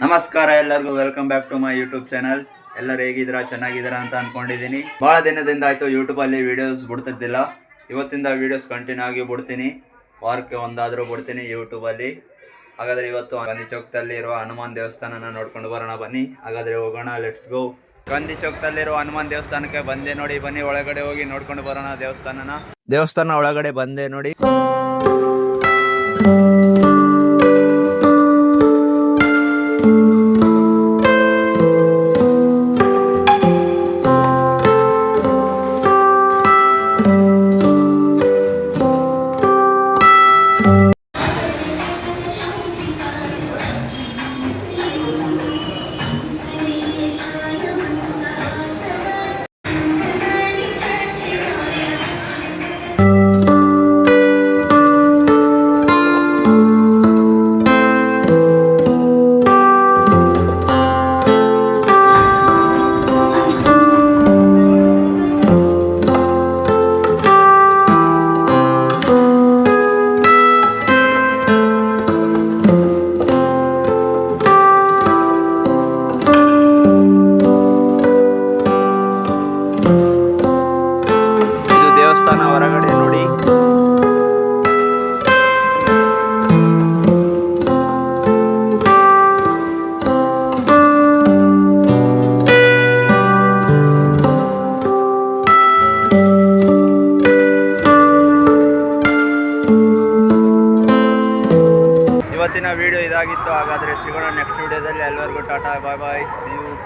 ನಮಸ್ಕಾರ ಎಲ್ಲರಿಗೂ, welcome back to my YouTube channel. ಎಲ್ಲರೂ ಹೇಗಿದ್ದೀರಾ, ಚೆನ್ನಾಗಿದ್ದೀರಾ ಅಂತ ಅನ್ಕೊಂಡಿದ್ದೀನಿ. ಭಾಳ ದಿನದಿಂದ ಆಯಿತು ಯೂಟ್ಯೂಬಲ್ಲಿ ವೀಡಿಯೋಸ್ ಬಿಡ್ತಿದ್ದಿಲ್ಲ. ಇವತ್ತಿಂದ ವೀಡಿಯೋಸ್ ಕಂಟಿನ್ಯೂ ಆಗಿ ಬಿಡ್ತೀನಿ. ವಾರಕ್ಕೆ ಒಂದಾದರೂ ಬಿಡ್ತೀನಿ ಯೂಟ್ಯೂಬಲ್ಲಿ. ಹಾಗಾದರೆ ಇವತ್ತು ಗಾಂಧಿ ಚೌಕದಲ್ಲಿ ಇರುವ ಹನುಮಾನ್ ದೇವಸ್ಥಾನನ ನೋಡ್ಕೊಂಡು ಬರೋಣ ಬನ್ನಿ. ಹಾಗಾದರೆ ಹೋಗೋಣ, ಲೆಟ್ಸ್ ಗೋ. ಗಾಂಧಿ ಚೌಕದಲ್ಲಿರುವ ಹನುಮಾನ್ ದೇವಸ್ಥಾನಕ್ಕೆ ಬಂದೆ ನೋಡಿ. ಬನ್ನಿ ಒಳಗಡೆ ಹೋಗಿ ನೋಡ್ಕೊಂಡು ಬರೋಣ ದೇವಸ್ಥಾನ ಒಳಗಡೆ ಬಂದೆ ನೋಡಿ. ದೇವಸ್ಥಾನ ಹೊರಗಡೆ ನೋಡಿ. ಇವತ್ತಿನ ವಿಡಿಯೋ ಇದಾಗಿತ್ತು. ಹಾಗಾದರೆ ಸಿಗೋಣ ನೆಕ್ಸ್ಟ್ ವಿಡಿಯೋದಲ್ಲಿ. ಎಲ್ಲರಿಗೂ ಟಾಟಾ, ಬಾಯ್ ಬಾಯ್, ಸಿ ಯು.